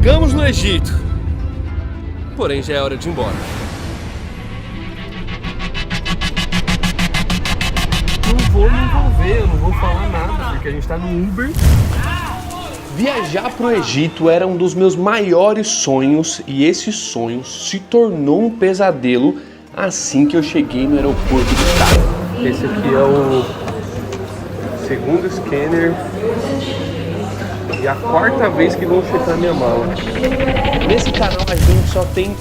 Chegamos no Egito, porém já é hora de ir embora. Não vou me envolver, eu não vou falar nada, porque a gente tá no Uber. Viajar pro Egito era um dos meus maiores sonhos e esse sonho se tornou um pesadelo assim que eu cheguei no aeroporto do Cairo. Esse aqui é o segundo scanner e a quarta vez que vão checar minha mala. Nesse canal a gente só tem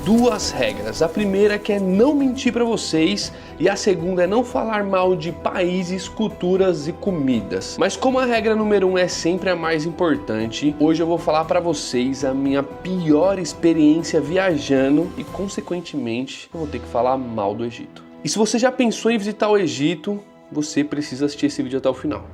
duas regras. A primeira que é não mentir pra vocês e a segunda é não falar mal de países, culturas e comidas. Mas como a regra número 1 é sempre a mais importante, hoje eu vou falar pra vocês a minha pior experiência viajando e consequentemente eu vou ter que falar mal do Egito. E se você já pensou em visitar o Egito, você precisa assistir esse vídeo até o final.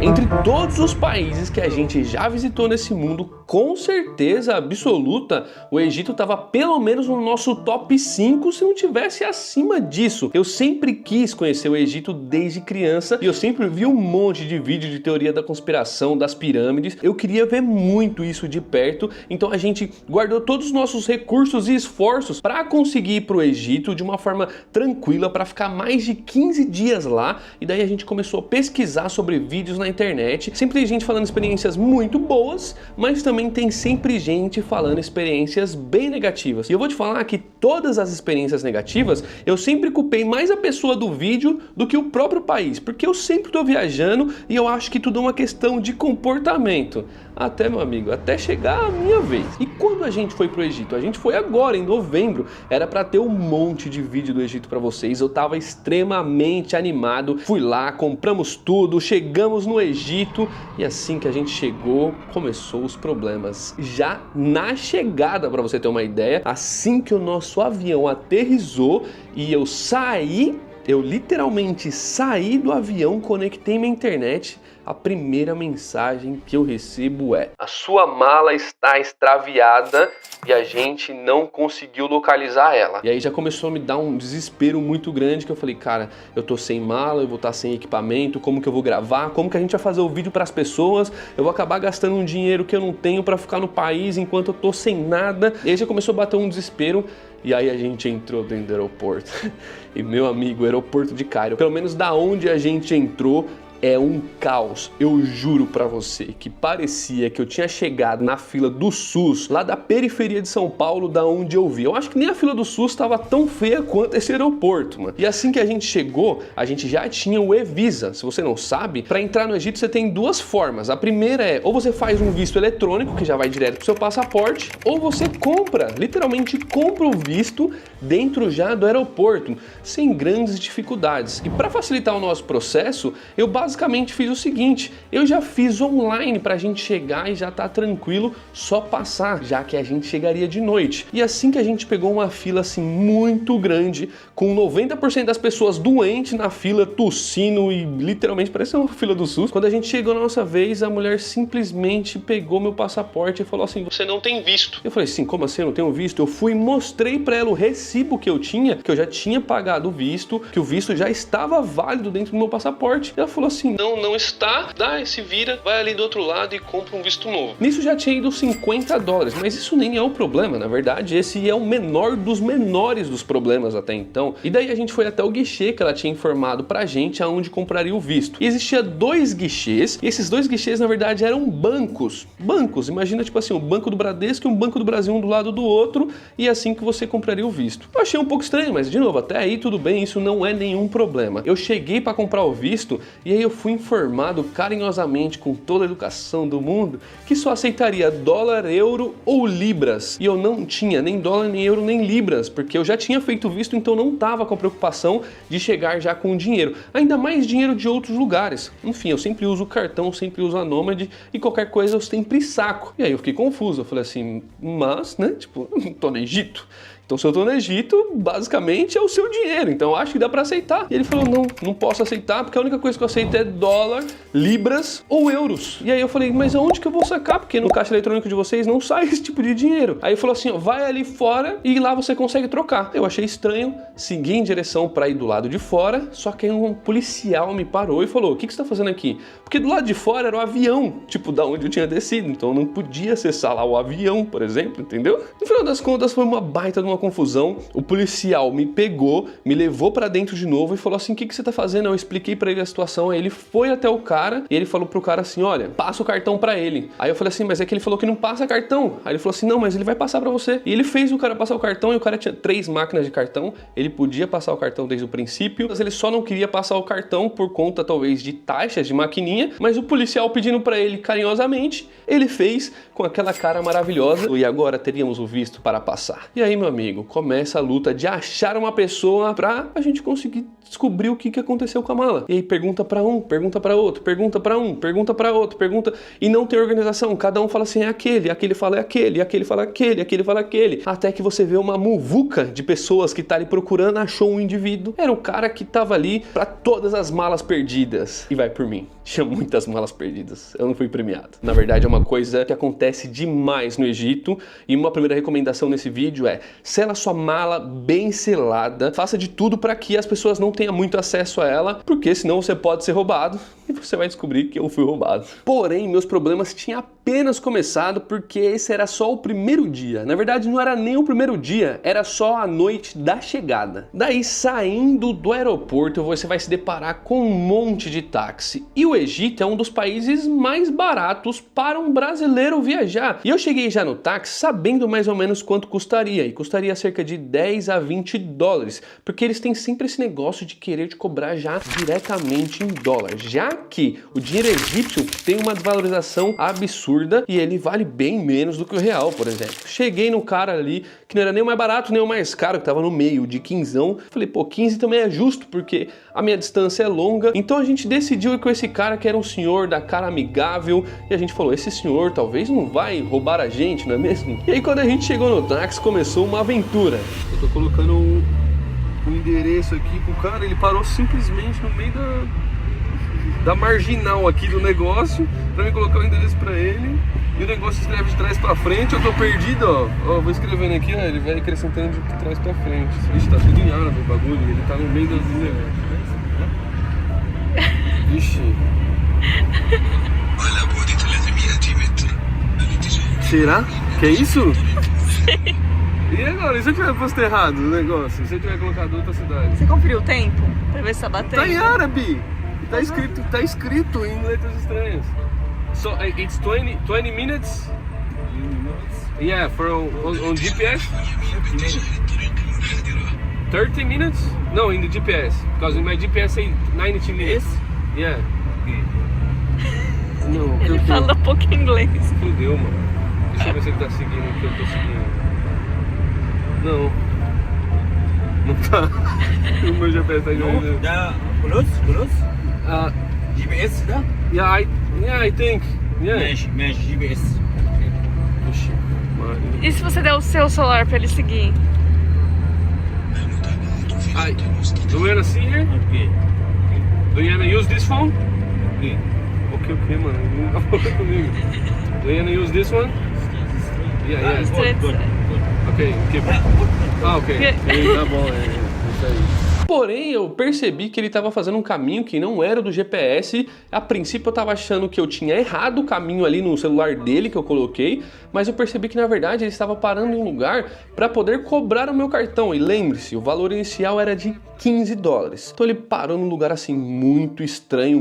Entre todos os países que a gente já visitou nesse mundo, com certeza absoluta, o Egito estava pelo menos no nosso top 5, se não tivesse acima disso. Eu sempre quis conhecer o Egito desde criança e eu sempre vi um monte de vídeo de teoria da conspiração, das pirâmides. Eu queria ver muito isso de perto, então a gente guardou todos os nossos recursos e esforços para conseguir ir para o Egito de uma forma tranquila, para ficar mais de 15 dias lá, e daí a gente começou a pesquisar sobre vídeos na internet. Sempre tem gente falando experiências muito boas, mas também tem sempre gente falando experiências bem negativas. E eu vou te falar que todas as experiências negativas, eu sempre culpei mais a pessoa do vídeo do que o próprio país, porque eu sempre tô viajando e eu acho que tudo é uma questão de comportamento. Até, meu amigo, até chegar a minha vez. E quando a gente foi pro Egito? A gente foi agora, em novembro. Era pra ter um monte de vídeo do Egito pra vocês. Eu tava extremamente animado. Fui lá, compramos tudo, chegamos no Egito. E assim que a gente chegou, começou os problemas. Já na chegada, pra você ter uma ideia, assim que o nosso avião aterrissou e eu saí, eu literalmente saí do avião, conectei minha internet. A primeira mensagem que eu recebo é: a sua mala está extraviada e a gente não conseguiu localizar ela. E aí já começou a me dar um desespero muito grande, que eu falei, cara, eu tô sem mala, eu vou estar sem equipamento, como que eu vou gravar? Como que a gente vai fazer o vídeo para as pessoas? Eu vou acabar gastando um dinheiro que eu não tenho para ficar no país enquanto eu tô sem nada. E aí já começou a bater um desespero. E aí a gente entrou dentro do aeroporto. E meu amigo, o aeroporto de Cairo, pelo menos da onde a gente entrou, é um caos. Eu juro pra você que parecia que eu tinha chegado na fila do SUS, lá da periferia de São Paulo, da onde eu vi. Eu acho que nem a fila do SUS estava tão feia quanto esse aeroporto, mano. E assim que a gente chegou, a gente já tinha o e-Visa. Se você não sabe, pra entrar no Egito você tem duas formas. A primeira é, ou você faz um visto eletrônico, que já vai direto pro seu passaporte, ou você compra, literalmente compra o visto dentro já do aeroporto, sem grandes dificuldades. E para facilitar o nosso processo, eu basicamente fiz o seguinte: eu já fiz online pra gente chegar e já tá tranquilo, só passar, já que a gente chegaria de noite. E assim que a gente pegou uma fila assim muito grande, com 90% das pessoas doentes na fila, tossindo e literalmente parecia uma fila do SUS, quando a gente chegou na nossa vez, a mulher simplesmente pegou meu passaporte e falou assim: você não tem visto. Eu falei assim: como assim eu não tenho visto? Eu fui e mostrei pra ela o recibo que eu tinha, que eu já tinha pagado o visto, que o visto já estava válido dentro do meu passaporte. Ela falou assim: não está, se vira, vai ali do outro lado e compra um visto novo. Nisso já tinha ido $50, mas isso nem é o problema, na verdade esse é o menor dos menores dos problemas até então. E daí a gente foi até o guichê que ela tinha informado pra gente aonde compraria o visto. E existia dois guichês, e esses dois guichês na verdade eram bancos, imagina tipo assim, um banco do Bradesco e um banco do Brasil um do lado do outro, e assim que você compraria o visto. Eu achei um pouco estranho, mas de novo, até aí tudo bem, isso não é nenhum problema. Eu cheguei pra comprar o visto, e aí eu fui informado carinhosamente, com toda a educação do mundo, que só aceitaria dólar, euro ou libras. E eu não tinha nem dólar, nem euro, nem libras, porque eu já tinha feito visto, então não tava com a preocupação de chegar já com dinheiro. Ainda mais dinheiro de outros lugares. Enfim, eu sempre uso o cartão, sempre uso a Nômade, e qualquer coisa eu sempre saco. E aí eu fiquei confuso, eu falei assim, mas, né, tipo, tô no Egito. Então se eu tô no Egito, basicamente é o seu dinheiro, então eu acho que dá pra aceitar. E ele falou, não posso aceitar, porque a única coisa que eu aceito é dólar, libras ou euros. E aí eu falei, mas aonde que eu vou sacar? Porque no caixa eletrônico de vocês não sai esse tipo de dinheiro. Aí ele falou assim, ó, vai ali fora e lá você consegue trocar. Eu achei estranho, segui em direção pra ir do lado de fora, só que aí um policial me parou e falou, o que você tá fazendo aqui? Porque do lado de fora era o avião, tipo, da onde eu tinha descido, então eu não podia acessar lá o avião, por exemplo, entendeu? No final das contas foi uma baita de uma confusão. O policial me pegou, me levou pra dentro de novo e falou assim, o que você tá fazendo? Eu expliquei pra ele a situação, aí ele foi até o cara e ele falou pro cara assim, olha, passa o cartão pra ele. Aí eu falei assim, mas é que ele falou que não passa cartão. Aí ele falou assim, não, mas ele vai passar pra você. E ele fez o cara passar o cartão e o cara tinha 3 máquinas de cartão, ele podia passar o cartão desde o princípio, mas ele só não queria passar o cartão por conta talvez de taxas de maquininha, mas o policial pedindo pra ele carinhosamente, ele fez com aquela cara maravilhosa e agora teríamos o visto para passar. E aí, meu amigo, começa a luta de achar uma pessoa pra a gente conseguir descobrir o que aconteceu com a mala. E aí pergunta pra um, pergunta pra outro, pergunta pra um, pergunta pra outro, pergunta... E não tem organização, cada um fala assim, é aquele fala é aquele, aquele fala aquele, aquele fala aquele. Até que você vê uma muvuca de pessoas que tá ali procurando, achou um indivíduo. Era o cara que tava ali pra todas as malas perdidas. E vai por mim. Tinha muitas malas perdidas. Eu não fui premiado. Na verdade, é uma coisa que acontece demais no Egito. E uma primeira recomendação nesse vídeo é sela sua mala bem selada. Faça de tudo para que as pessoas não tenham muito acesso a ela, porque senão você pode ser roubado. E você vai descobrir que eu fui roubado. Porém, meus problemas tinham apenas começado porque esse era só o primeiro dia. Na verdade, não era nem o primeiro dia, era só a noite da chegada. Daí, saindo do aeroporto, você vai se deparar com um monte de táxi. E o Egito é um dos países mais baratos para um brasileiro viajar. E eu cheguei já no táxi sabendo mais ou menos quanto custaria. E custaria cerca de 10 a 20 dólares. Porque eles têm sempre esse negócio de querer te cobrar já diretamente em dólar. Já que o dinheiro egípcio tem uma desvalorização absurda e ele vale bem menos do que o real, por exemplo. Cheguei no cara ali, que não era nem o mais barato nem o mais caro, que tava no meio, de 15. Falei, pô, 15 também é justo, porque a minha distância é longa. Então a gente decidiu ir com esse cara, que era um senhor da cara amigável, e a gente falou, esse senhor talvez não vai roubar a gente, não é mesmo? E aí quando a gente chegou no táxi, começou uma aventura. Eu tô colocando um endereço aqui pro cara, ele parou simplesmente no meio da marginal aqui do negócio pra me colocar o endereço pra ele, e o negócio escreve de trás pra frente. Eu tô perdido, ó, vou escrevendo aqui, ó, ele vai acrescentando de trás pra frente. Vixe, tá tudo em árabe o bagulho, ele tá no meio do negócio. Vixe. Será? Que é isso? Sim. E agora, e se eu tiver posto errado o negócio? Se eu tiver colocado outra cidade? Você conferiu o tempo? Pra ver se tá batendo? Tá em árabe! Tá escrito em letras estranhas. So it's 20 minutes? Yeah, on GPS? 30 minutes? No, in the GPS. Because in my GPS say 90 minutes. Yeah. Não, Ele fala pouco inglês. Fudeu, mano. Deixa eu ver se ele tá seguindo o que eu tô seguindo. Não. Não tá. O meu GPS tá indo. Da close? GPS da? Yeah, I think. Yeah. Mesh GPS. Ixi, mano. E se você der o seu celular pra ele seguir? Do you wanna see here? Okay. Do you wanna use this phone? Okay. Okay, mano. Não tá falando comigo. Do you wanna use this one? Yeah. Good. Ok, keep it. Ok. Tá bom, é isso aí. Porém, eu percebi que ele estava fazendo um caminho que não era do GPS. A princípio eu estava achando que eu tinha errado o caminho ali no celular dele que eu coloquei, mas eu percebi que na verdade ele estava parando em um lugar para poder cobrar o meu cartão. E lembre-se, o valor inicial era de 15 dólares. Então ele parou num lugar assim muito estranho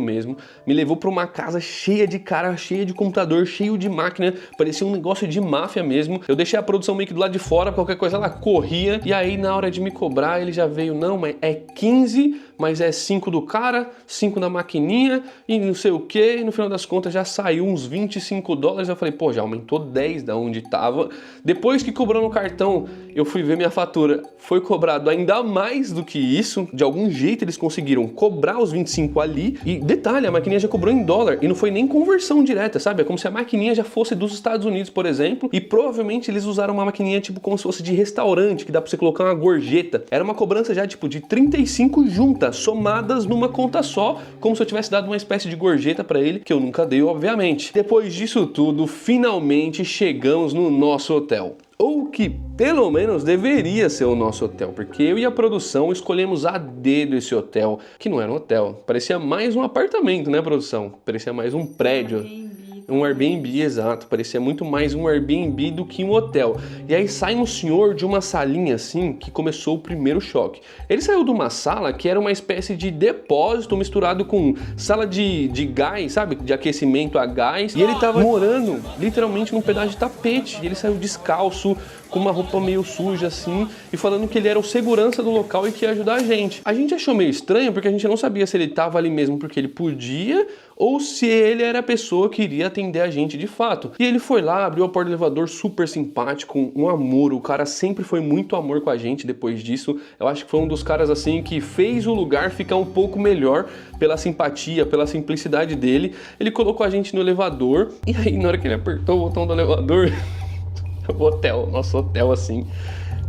mesmo. Me levou para uma casa cheia de cara, cheia de computador, cheio de máquina. Parecia um negócio de máfia mesmo. Eu deixei a produção meio que do lado de fora, qualquer coisa ela corria. E aí na hora de me cobrar ele já veio, não, mas é 15 mas é 5 do cara, 5 da maquininha e não sei o que, e no final das contas já saiu uns 25 dólares. Eu falei, pô, já aumentou 10 da onde tava. Depois que cobrou no cartão, eu fui ver minha fatura, foi cobrado ainda mais do que isso. De algum jeito eles conseguiram cobrar os 25 ali. E detalhe, a maquininha já cobrou em dólar e não foi nem conversão direta, sabe? É como se a maquininha já fosse dos Estados Unidos, por exemplo, e provavelmente eles usaram uma maquininha tipo como se fosse de restaurante, que dá pra você colocar uma gorjeta. Era uma cobrança já tipo de 35 juntas, somadas numa conta só, como se eu tivesse dado uma espécie de gorjeta pra ele, que eu nunca dei, obviamente. Depois disso tudo, finalmente chegamos no nosso hotel. Ou que pelo menos deveria ser o nosso hotel, porque eu e a produção escolhemos a dedo esse hotel, que não era um hotel, parecia mais um apartamento, né, produção? Parecia mais um prédio. Um Airbnb, exato, parecia muito mais um Airbnb do que um hotel. E aí sai um senhor de uma salinha assim, que começou o primeiro choque. Ele saiu de uma sala que era uma espécie de depósito misturado com sala de gás, sabe? De aquecimento a gás. E ele tava morando literalmente num pedaço de tapete. E ele saiu descalço, com uma roupa meio suja assim, e falando que ele era o segurança do local e que ia ajudar a gente. A gente achou meio estranho porque a gente não sabia se ele tava ali mesmo porque ele podia ou se ele era a pessoa que iria atender a gente de fato. E ele foi lá, abriu a porta do elevador, super simpático, um amor. O cara sempre foi muito amor com a gente depois disso. Eu acho que foi um dos caras assim que fez o lugar ficar um pouco melhor pela simpatia, pela simplicidade dele. Ele colocou a gente no elevador e aí na hora que ele apertou o botão do elevador, o hotel, nosso hotel assim,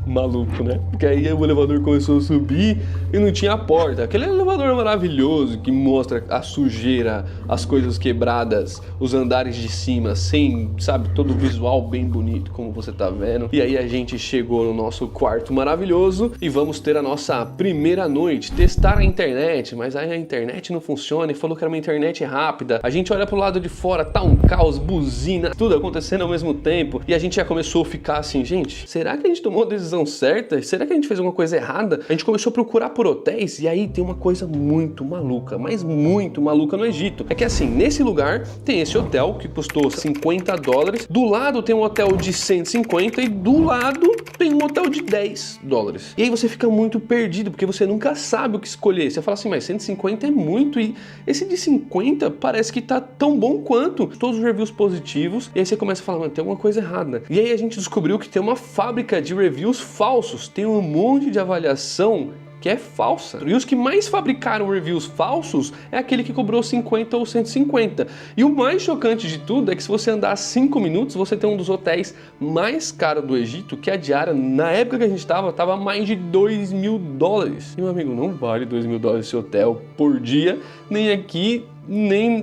maluco, né? Porque aí o elevador começou a subir e não tinha porta. Aquele elevador maravilhoso que mostra a sujeira, as coisas quebradas, os andares de cima, sem, sabe, todo o visual bem bonito, como você tá vendo. E aí a gente chegou no nosso quarto maravilhoso e vamos ter a nossa primeira noite, testar a internet, mas aí a internet não funciona e falou que era uma internet rápida. A gente olha pro lado de fora, tá um caos, buzina, tudo acontecendo ao mesmo tempo. E a gente já começou a ficar assim, gente, será que a gente tomou a decisão certa? Será que a gente fez alguma coisa errada? A gente começou a procurar por hotéis e aí tem uma coisa muito maluca, mas muito maluca no Egito. É que assim, nesse lugar tem esse hotel que custou 50 dólares, do lado tem um hotel de 150 e do lado tem um hotel de 10 dólares. E aí você fica muito perdido porque você nunca sabe o que escolher. Você fala assim, mas 150 é muito e esse de 50 parece que tá tão bom quanto. Todos os reviews positivos e aí você começa a falar, mano, tem alguma coisa errada. E aí a gente descobriu que tem uma fábrica de reviews falsos, tem um monte de avaliação que é falsa. E os que mais fabricaram reviews falsos é aquele que cobrou 50 ou 150. E o mais chocante de tudo é que se você andar 5 minutos, você tem um dos hotéis mais caros do Egito, que a diária, na época que a gente tava mais de 2 mil dólares. E meu amigo, não vale 2 mil dólares esse hotel por dia, nem aqui,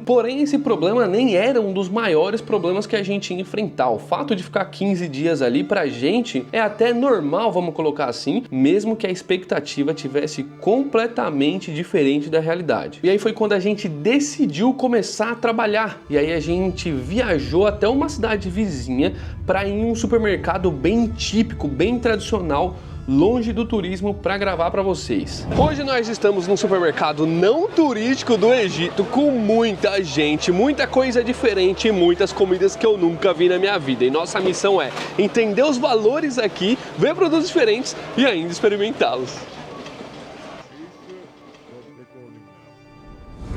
porém esse problema nem era um dos maiores problemas que a gente ia enfrentar. O fato de ficar 15 dias ali pra gente é até normal, vamos colocar assim, mesmo que a expectativa tivesse completamente diferente da realidade. E aí foi quando a gente decidiu começar a trabalhar. E aí a gente viajou até uma cidade vizinha para ir em um supermercado bem típico, bem tradicional, longe do turismo, para gravar para vocês. Hoje nós estamos num supermercado não turístico do Egito com muita gente, muita coisa diferente e muitas comidas que eu nunca vi na minha vida. E nossa missão é entender os valores aqui, ver produtos diferentes e ainda experimentá-los.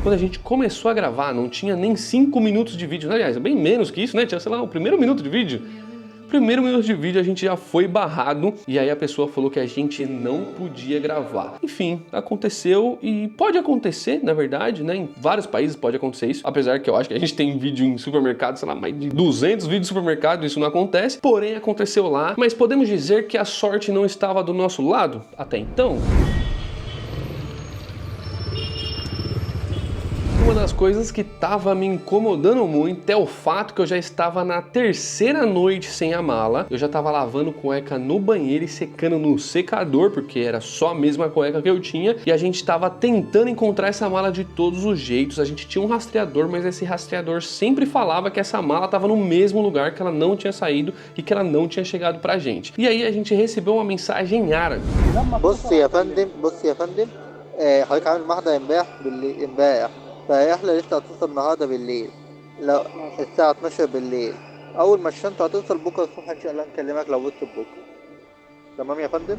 Quando a gente começou a gravar, não tinha nem 5 minutos de vídeo. Aliás, bem menos que isso, né? Tinha, sei lá, o primeiro minuto de vídeo. Primeiro minuto de vídeo a gente já foi barrado e aí a pessoa falou que a gente não podia gravar. Enfim, aconteceu e pode acontecer, na verdade, né? Em vários países pode acontecer isso, apesar que eu acho que a gente tem vídeo em supermercado, sei lá, mais de 200 vídeos em supermercado, isso não acontece, porém aconteceu lá. Mas podemos dizer que a sorte não estava do nosso lado até então? Uma das coisas que estava me incomodando muito é o fato que eu já estava na terceira noite sem a mala. Eu já estava lavando cueca no banheiro e secando no secador, porque era só a mesma cueca que eu tinha. E a gente estava tentando encontrar essa mala de todos os jeitos. A gente tinha um rastreador, mas esse rastreador sempre falava que essa mala estava no mesmo lugar, que ela não tinha saído e que ela não tinha chegado pra gente. E aí a gente recebeu uma mensagem em árabe. حضرتك عامل محضر امبارح فاحنا لسه هتوصل النهارده بالليل لو الساعة 12 بالليل أول ما الشنطة هتوصل بكرة الصبح إن شاء الله نكلمك لو وصلت بكرة تمام يا فندم؟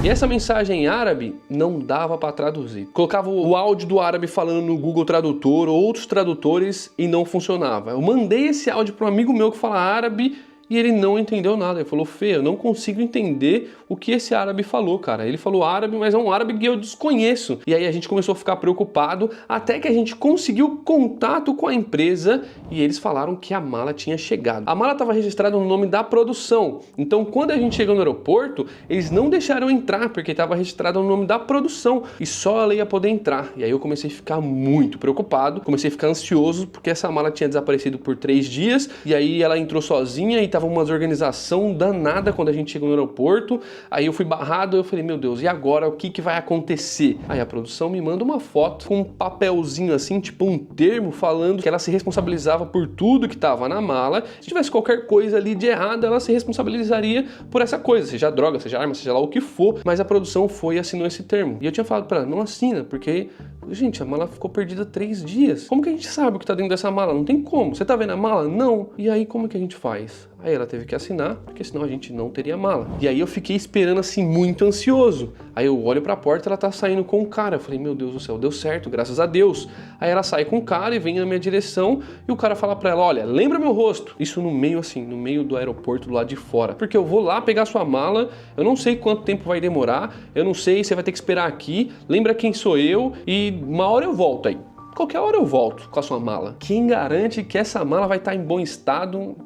E essa mensagem em árabe não dava para traduzir. Colocava o áudio do árabe falando no Google Tradutor ou outros tradutores e não funcionava. Eu mandei esse áudio para um amigo meu que fala árabe e ele não entendeu nada. Ele falou, Fê, eu não consigo entender o que esse árabe falou, cara. Ele falou árabe, mas é um árabe que eu desconheço. E aí a gente começou a ficar preocupado, até que a gente conseguiu contato com a empresa e eles falaram que a mala tinha chegado. A mala estava registrada no nome da produção. Então, quando a gente chegou no aeroporto, eles não deixaram entrar, porque estava registrado no nome da produção e só ela ia poder entrar. E aí eu comecei a ficar muito preocupado, comecei a ficar ansioso, porque essa mala tinha desaparecido por 3 dias, e aí ela entrou sozinha e tava uma desorganização danada quando a gente chegou no aeroporto. Aí eu fui barrado, eu falei, meu Deus, e agora o que vai acontecer? Aí a produção me manda uma foto com um papelzinho assim, tipo um termo falando que ela se responsabilizava por tudo que tava na mala. Se tivesse qualquer coisa ali de errado, ela se responsabilizaria por essa coisa, seja droga, seja arma, seja lá o que for. Mas a produção foi e assinou esse termo. E eu tinha falado pra ela, não assina, porque, gente, a mala ficou perdida 3 dias. Como que a gente sabe o que tá dentro dessa mala? Não tem como. Você tá vendo a mala? Não. E aí, como que a gente faz? Aí ela teve que assinar, porque senão a gente não teria mala. E aí eu fiquei esperando assim, muito ansioso. Aí eu olho pra porta, ela tá saindo com o cara. Eu falei, meu Deus do céu, deu certo, graças a Deus. Aí ela sai com o cara e vem na minha direção e o cara fala pra ela, olha, lembra meu rosto? Isso no meio assim, no meio do aeroporto, do lado de fora. Porque eu vou lá pegar sua mala, eu não sei quanto tempo vai demorar, eu não sei, você vai ter que esperar aqui, lembra quem sou eu e uma hora eu volto aí. Qualquer hora eu volto com a sua mala. Quem garante que essa mala vai estar em bom estado?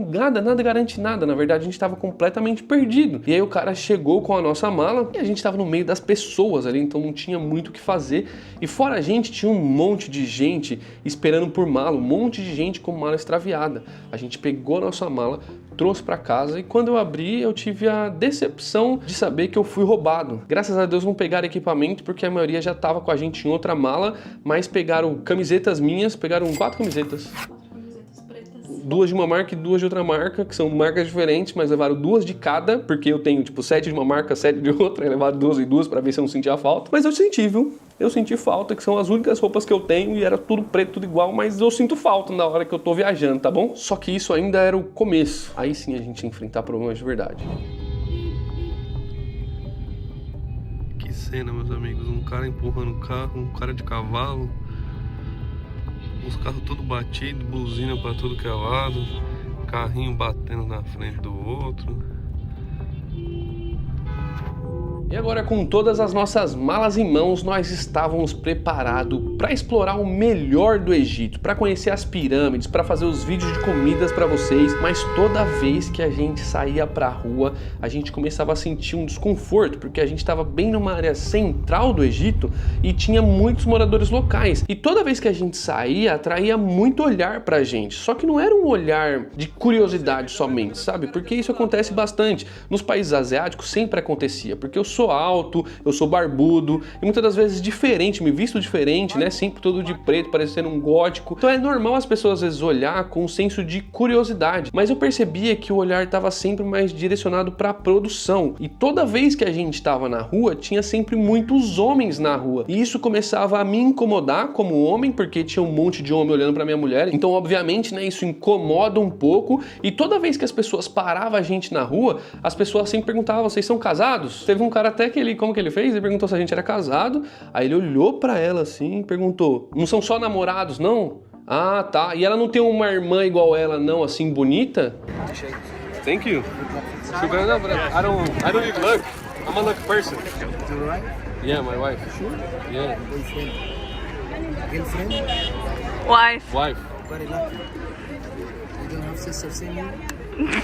Nada garante nada. Na verdade, a gente estava completamente perdido. E aí o cara chegou com a nossa mala e a gente estava no meio das pessoas ali, então não tinha muito o que fazer. E fora a gente, tinha um monte de gente esperando por mala, um monte de gente com mala extraviada. A gente pegou a nossa mala, trouxe para casa e quando eu abri, eu tive a decepção de saber que eu fui roubado. Graças a Deus não pegaram equipamento, porque a maioria já estava com a gente em outra mala, mas pegaram camisetas minhas, pegaram 4 camisetas. 2 de uma marca e 2 de outra marca, que são marcas diferentes, mas levaram 2 de cada, porque eu tenho tipo 7 de uma marca, 7 de outra, e levaram 2 e 2 para ver se eu não sentia falta. Mas eu senti, viu? Eu senti falta, que são as únicas roupas que eu tenho e era tudo preto, tudo igual, mas eu sinto falta na hora que eu tô viajando, tá bom? Só que isso ainda era o começo. Aí sim a gente ia enfrentar problemas de verdade. Que cena, meus amigos. Um cara empurrando o carro, um cara de cavalo. Os carros todos batidos, buzina pra tudo que é lado, carrinho batendo na frente do outro. E agora, com todas as nossas malas em mãos, nós estávamos preparados para explorar o melhor do Egito, para conhecer as pirâmides, para fazer os vídeos de comidas para vocês, mas toda vez que a gente saía para a rua, a gente começava a sentir um desconforto, porque a gente estava bem numa área central do Egito e tinha muitos moradores locais. E toda vez que a gente saía, atraía muito olhar para a gente, só que não era um olhar de curiosidade somente, sabe? Porque isso acontece bastante. Nos países asiáticos sempre acontecia, porque eu sou alto, eu sou barbudo e muitas das vezes diferente, me visto diferente, né? Sempre todo de preto, parecendo um gótico. Então é normal as pessoas às vezes olhar com um senso de curiosidade, mas eu percebia que o olhar estava sempre mais direcionado para a produção. E toda vez que a gente estava na rua, tinha sempre muitos homens na rua. E isso começava a me incomodar como homem, porque tinha um monte de homem olhando para minha mulher. Então, obviamente, né, isso incomoda um pouco. E toda vez que as pessoas paravam a gente na rua, as pessoas sempre perguntavam, vocês são casados? Teve um cara até que ele, como que ele fez? Ele perguntou se a gente era casado, aí ele olhou pra ela assim e perguntou, não são só namorados, não? Ah, tá. E ela não tem uma irmã igual ela, não, assim, bonita? Thank you. I don't need luck. I'm a lucky person. Yeah, my wife. Sure? Yeah. Girlfriend? Wife. Wife. Very lucky. You don't have sister same you?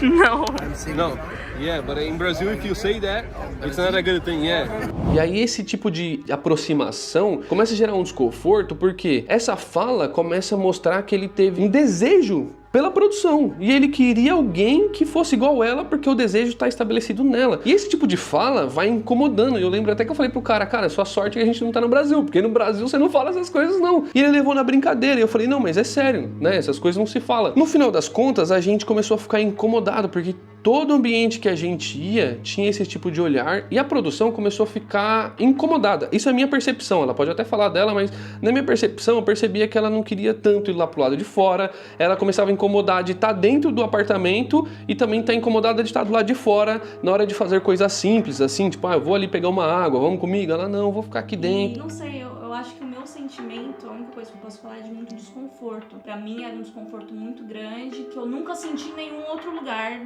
Não. I'm single. No. Yeah, but in Brazil, if you say that, it's not a good thing, yeah. E aí esse tipo de aproximação começa a gerar um desconforto, porque essa fala começa a mostrar que ele teve um desejo pela produção, e ele queria alguém que fosse igual ela, porque o desejo está estabelecido nela. E esse tipo de fala vai incomodando. Eu lembro até que eu falei pro cara, sua sorte é que a gente não tá no Brasil, porque no Brasil você não fala essas coisas não. E ele levou na brincadeira, e eu falei, não, mas é sério, né, essas coisas não se falam. No final das contas, a gente começou a ficar incomodado, porque todo ambiente que a gente ia tinha esse tipo de olhar e a produção começou a ficar incomodada. Isso é a minha percepção, ela pode até falar dela, mas na minha percepção eu percebia que ela não queria tanto ir lá pro lado de fora, ela começava a incomodar de estar dentro do apartamento e também tá incomodada de estar do lado de fora na hora de fazer coisas simples, assim, tipo, eu vou ali pegar uma água, vamos comigo? Ela, não, vou ficar aqui dentro. Não sei, eu acho que o meu sentimento, a única coisa que eu posso falar é de muito desconforto. Pra mim era um desconforto muito grande, que eu nunca senti em nenhum outro lugar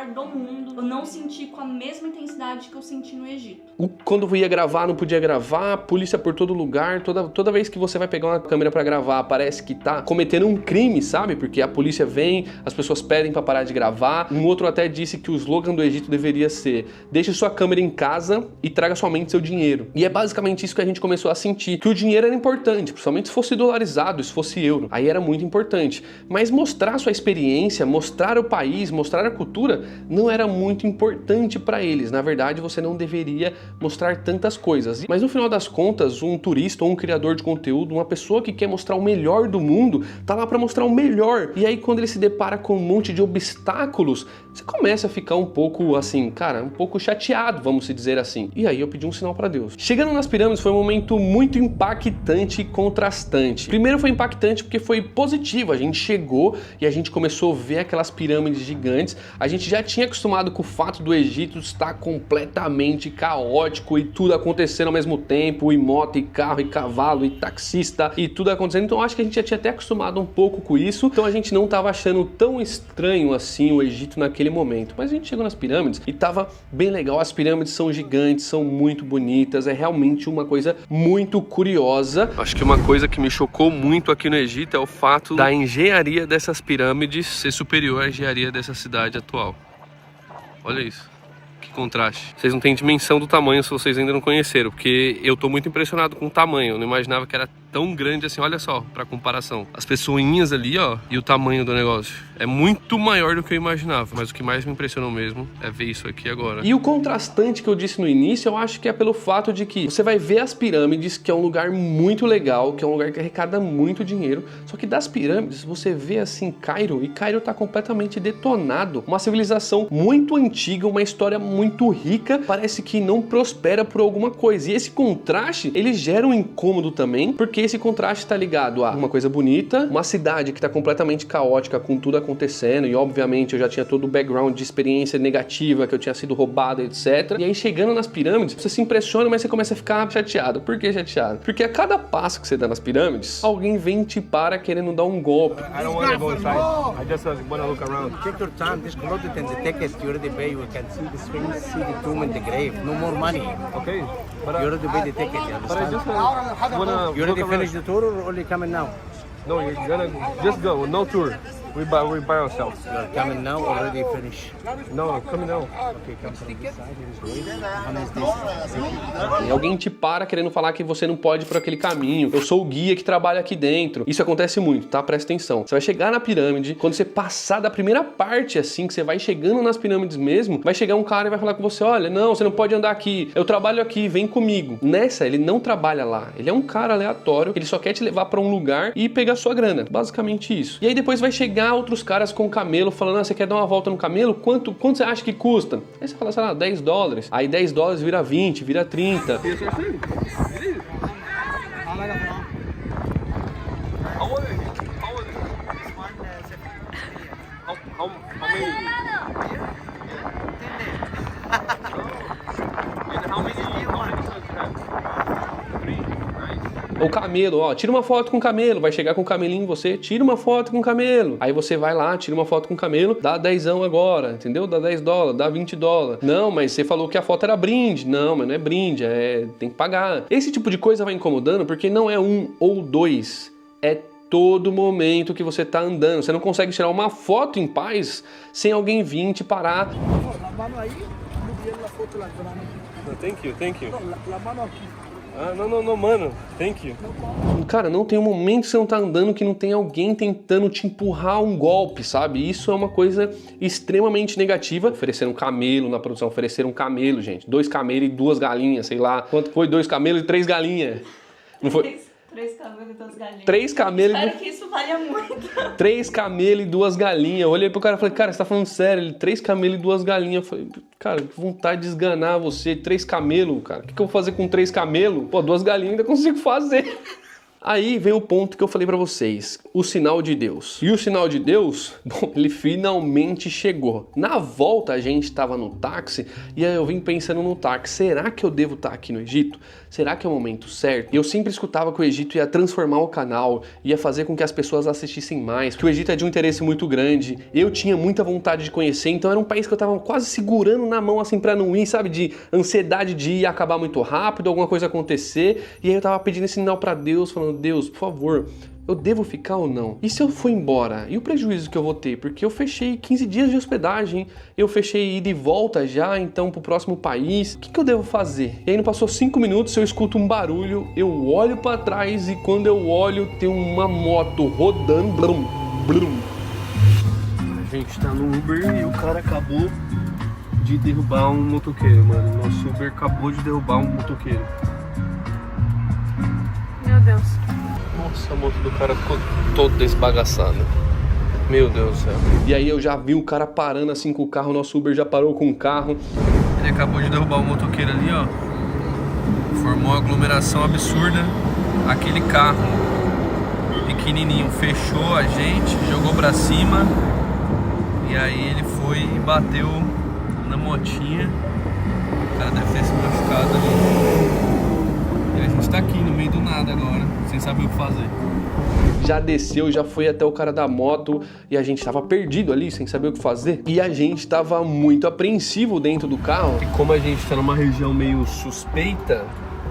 do mundo. Eu não senti com a mesma intensidade que eu senti no Egito. Quando eu ia gravar, não podia gravar, polícia por todo lugar, toda vez que você vai pegar uma câmera pra gravar, parece que tá cometendo um crime, sabe? Porque a polícia vem, as pessoas pedem pra parar de gravar. Um outro até disse que o slogan do Egito deveria ser: deixe sua câmera em casa e traga somente seu dinheiro. E é basicamente isso que a gente começou a sentir, que o dinheiro era importante, principalmente se fosse dolarizado, se fosse euro, aí era muito importante. Mas mostrar sua experiência, mostrar o país, mostrar a cultura, não era muito importante para eles. Na verdade, você não deveria mostrar tantas coisas. Mas no final das contas, um turista ou um criador de conteúdo, uma pessoa que quer mostrar o melhor do mundo, tá lá para mostrar o melhor. E aí quando ele se depara com um monte de obstáculos, você começa a ficar um pouco assim, cara, um pouco chateado, vamos se dizer assim. E aí eu pedi um sinal para Deus. Chegando nas pirâmides foi um momento muito impactante e contrastante. Primeiro foi impactante porque foi positivo, a gente chegou e a gente começou a ver aquelas pirâmides gigantes. A gente já tinha acostumado com o fato do Egito estar completamente caótico e tudo acontecendo ao mesmo tempo, e moto, e carro, e cavalo, e taxista, e tudo acontecendo. Então acho que a gente já tinha até acostumado um pouco com isso, então a gente não estava achando tão estranho assim o Egito naquele momento. Mas a gente chegou nas pirâmides e tava bem legal. As pirâmides são gigantes, são muito bonitas, é realmente uma coisa muito curiosa. Acho que uma coisa que me chocou muito aqui no Egito é o fato da engenharia dessas pirâmides ser superior à engenharia dessa cidade atual. Olha isso, que contraste. Vocês não têm dimensão do tamanho se vocês ainda não conheceram, porque eu tô muito impressionado com o tamanho. Eu não imaginava que era tão grande assim, olha só, pra comparação. As pessoinhas ali, ó, e o tamanho do negócio. É muito maior do que eu imaginava, mas o que mais me impressionou mesmo é ver isso aqui agora. E o contrastante que eu disse no início, eu acho que é pelo fato de que você vai ver as pirâmides, que é um lugar muito legal, que é um lugar que arrecada muito dinheiro, só que das pirâmides você vê assim Cairo, e Cairo tá completamente detonado. Uma civilização muito antiga, uma história muito rica, parece que não prospera por alguma coisa. E esse contraste, ele gera um incômodo também, porque esse contraste está ligado a uma coisa bonita, uma cidade que está completamente caótica com tudo acontecendo, e obviamente eu já tinha todo o background de experiência negativa, que eu tinha sido roubado, etc. E aí chegando nas pirâmides, você se impressiona, mas você começa a ficar chateado. Por que chateado? Porque a cada passo que você dá nas pirâmides, alguém vem te para querendo dar um golpe. I don't want to go inside. I just want to look around. Take your time. This clothes and the ticket you already pay. You can see the Sphinx, see the tomb and the grave. No more money. Okay, but You already paid the ticket. You but I understand? just wanna You already finished the tour or only coming now? No, you're gonna just go, no tour. We by ourselves. You are coming now or already finished? No, come now. Okay, come from this side. Here is wait. How many is this? E alguém te para querendo falar que você não pode ir por aquele caminho. Eu sou o guia que trabalha aqui dentro. Isso acontece muito, tá? Presta atenção. Você vai chegar na pirâmide, quando você passar da primeira parte, assim, que você vai chegando nas pirâmides mesmo, vai chegar um cara e vai falar com você: olha, não, você não pode andar aqui. Eu trabalho aqui, vem comigo. Nessa, ele não trabalha lá. Ele é um cara aleatório, ele só quer te levar pra um lugar e pegar sua grana. Basicamente isso. E aí depois vai chegar outros caras com camelo falando: você quer dar uma volta no camelo? Quanto você acha que custa? Aí você fala, sei lá, $10. Aí $10 vira 20, vira 30. O camelo, ó, tira uma foto com o camelo, vai chegar com o camelinho em você, tira uma foto com o camelo. Aí você vai lá, tira uma foto com o camelo, dá 10 agora, entendeu? Dá $10, dá $20. Não, mas você falou que a foto era brinde. Não, mas não é brinde, tem que pagar. Esse tipo de coisa vai incomodando porque não é um ou dois, é todo momento que você tá andando. Você não consegue tirar uma foto em paz sem alguém vir te parar. Thank you. Ah, não, mano. Thank you. Cara, não tem um momento que você não tá andando que não tem alguém tentando te empurrar um golpe, sabe? Isso é uma coisa extremamente negativa. Ofereceram um camelo na produção, ofereceram um camelo, gente. 2 camelos e 2 galinhas, sei lá. Quanto foi 2 camelos e 3 galinhas? Não foi? 3 camelos e 2 galinhas. 3 camelos e Espero que isso valha muito. 3 camelos e 2 galinhas. Eu olhei pro cara e falei, cara, você tá falando sério? Ele, 3 camelos e 2 galinhas. Eu falei, cara, que vontade de esganar você. 3 camelos, cara. O que eu vou fazer com 3 camelos? Pô, 2 galinhas ainda consigo fazer. Aí vem o ponto que eu falei pra vocês, o sinal de Deus. E o sinal de Deus, bom, ele finalmente chegou. Na volta a gente tava no táxi e aí eu vim pensando no táxi, será que eu devo estar aqui no Egito? Será que é o momento certo? Eu sempre escutava que o Egito ia transformar o canal, ia fazer com que as pessoas assistissem mais, que o Egito é de um interesse muito grande. Eu tinha muita vontade de conhecer, então era um país que eu tava quase segurando na mão assim pra não ir, sabe? De ansiedade de ir acabar muito rápido, alguma coisa acontecer. E aí eu tava pedindo esse sinal pra Deus, falando, Deus, por favor, eu devo ficar ou não? E se eu for embora? E o prejuízo que eu vou ter? Porque eu fechei 15 dias de hospedagem, eu fechei ida e volta já, então pro próximo país. O que eu devo fazer? E aí não passou 5 minutos, eu escuto um barulho, eu olho pra trás e quando eu olho tem uma moto rodando, blum, blum. A gente tá no Uber e o cara acabou de derrubar um motoqueiro, mano. Nosso Uber acabou de derrubar um motoqueiro. Meu Deus. Nossa, a moto do cara ficou toda esbagaçada. Meu Deus do céu. E aí eu já vi o cara parando assim com o carro, nosso Uber já parou com o carro. Ele acabou de derrubar o motoqueiro ali, ó. Formou uma aglomeração absurda. Aquele carro pequenininho fechou a gente, jogou pra cima. E aí ele foi e bateu na motinha. O cara deve ter se machucado ali. E a gente tá aqui no meio do nada agora, sem saber o que fazer. Já desceu, já foi até o cara da moto e a gente tava perdido ali, sem saber o que fazer. E a gente tava muito apreensivo dentro do carro. E como a gente tá numa região meio suspeita,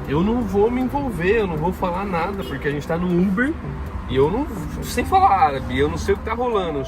eu não vou me envolver, eu não vou falar nada, porque a gente tá no Uber e eu não sei falar árabe, eu não sei o que tá rolando.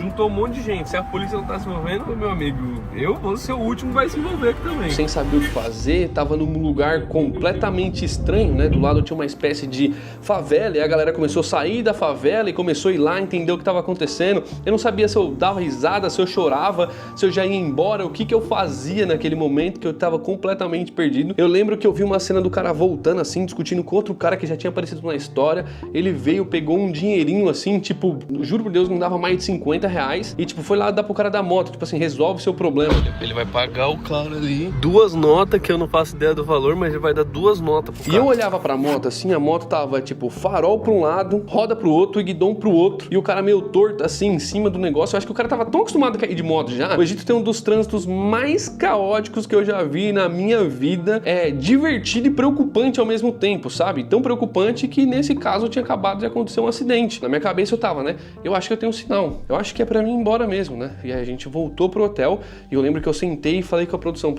Juntou um monte de gente. Se a polícia não tá se envolvendo, meu amigo, eu vou ser o último que vai se envolver aqui também. Sem saber o que fazer, tava num lugar completamente estranho, né? Do lado tinha uma espécie de favela e a galera começou a sair da favela e começou a ir lá entender o que tava acontecendo. Eu não sabia se eu dava risada, se eu chorava, se eu já ia embora, o que eu fazia naquele momento que eu tava completamente perdido. Eu lembro que eu vi uma cena do cara voltando assim, discutindo com outro cara que já tinha aparecido na história. Ele veio, pegou um dinheirinho assim, tipo, juro por Deus, não dava mais de 50 reais e tipo, foi lá dar pro cara da moto, tipo assim, resolve o seu problema. Ele vai pagar o cara ali 2 notas, que eu não faço ideia do valor, mas ele vai dar 2 notas pro cara. E eu olhava pra moto assim, a moto tava tipo farol pra um lado, roda pro outro e guidão pro outro. E o cara meio torto assim, em cima do negócio. Eu acho que o cara tava tão acostumado a cair de moto já. O Egito tem um dos trânsitos mais caóticos que eu já vi na minha vida. É divertido e preocupante ao mesmo tempo, sabe? Tão preocupante que nesse caso tinha acabado de acontecer um acidente. Na minha cabeça eu tava, né? Eu acho que eu tenho um sinal. Eu acho que é pra mim ir embora mesmo, né? E aí a gente voltou pro hotel e eu lembro que eu sentei e falei com a produção,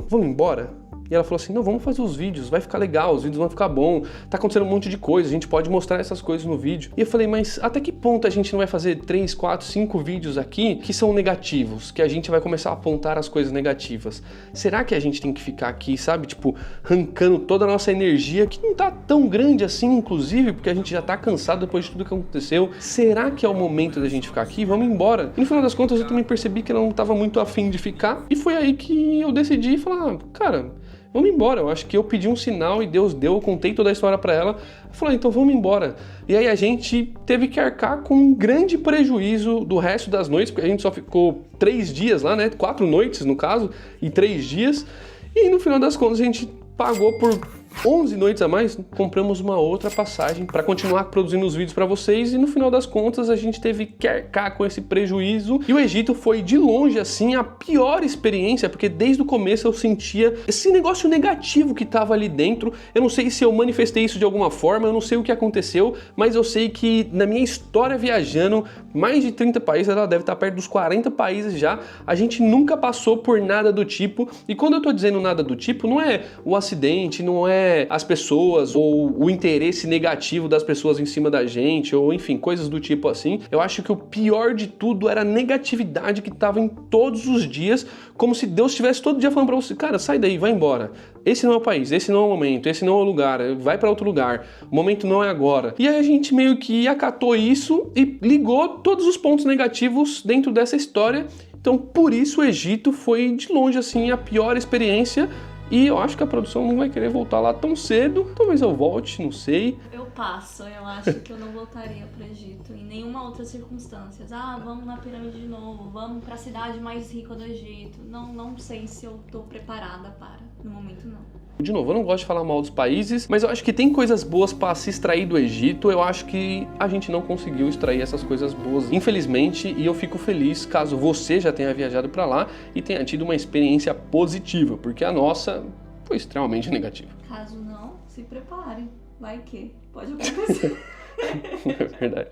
vamos embora? E ela falou assim, não, vamos fazer os vídeos, vai ficar legal, os vídeos vão ficar bom, tá acontecendo um monte de coisa, a gente pode mostrar essas coisas no vídeo. E eu falei, mas até que ponto a gente não vai fazer 3, 4, 5 vídeos aqui que são negativos, que a gente vai começar a apontar as coisas negativas? Será que a gente tem que ficar aqui, sabe, tipo, arrancando toda a nossa energia, que não tá tão grande assim, inclusive, porque a gente já tá cansado depois de tudo que aconteceu. Será que é o momento da gente ficar aqui? Vamos embora. E no final das contas eu também percebi que ela não tava muito afim de ficar, e foi aí que eu decidi falar, cara, vamos embora. Eu acho que eu pedi um sinal e Deus deu, eu contei toda a história pra ela. Eu falei, então vamos embora. E aí a gente teve que arcar com um grande prejuízo do resto das noites, porque a gente só ficou 3 dias lá, né? 4 noites no caso, e 3 dias. E no final das contas a gente pagou por 11 noites a mais, compramos uma outra passagem para continuar produzindo os vídeos para vocês e no final das contas a gente teve que arcar com esse prejuízo e o Egito foi de longe assim a pior experiência, porque desde o começo eu sentia esse negócio negativo que tava ali dentro. Eu não sei se eu manifestei isso de alguma forma, eu não sei o que aconteceu, mas eu sei que na minha história viajando mais de 30 países, ela deve estar perto dos 40 países já, a gente nunca passou por nada do tipo. E quando eu tô dizendo nada do tipo, não é o acidente, não é as pessoas ou o interesse negativo das pessoas em cima da gente, ou enfim, coisas do tipo assim. Eu acho que o pior de tudo era a negatividade que tava em todos os dias, como se Deus estivesse todo dia falando pra você, cara, sai daí, vai embora. Esse não é o país, esse não é o momento, esse não é o lugar, vai pra outro lugar, o momento não é agora. E aí a gente meio que acatou isso e ligou todos os pontos negativos dentro dessa história. Então por isso o Egito foi de longe assim a pior experiência E eu acho que a produção não vai querer voltar lá tão cedo. Talvez eu volte, não sei. Eu passo, eu acho que eu não voltaria pro Egito em nenhuma outra circunstância. Ah, vamos na pirâmide de novo, vamos pra cidade mais rica do Egito. Não sei se eu tô preparada para. No momento, não. De novo, eu não gosto de falar mal dos países, mas eu acho que tem coisas boas para se extrair do Egito. Eu acho que a gente não conseguiu extrair essas coisas boas, infelizmente, e eu fico feliz caso você já tenha viajado para lá e tenha tido uma experiência positiva, porque a nossa foi extremamente negativa. Caso não, se prepare. Vai que pode acontecer. É verdade.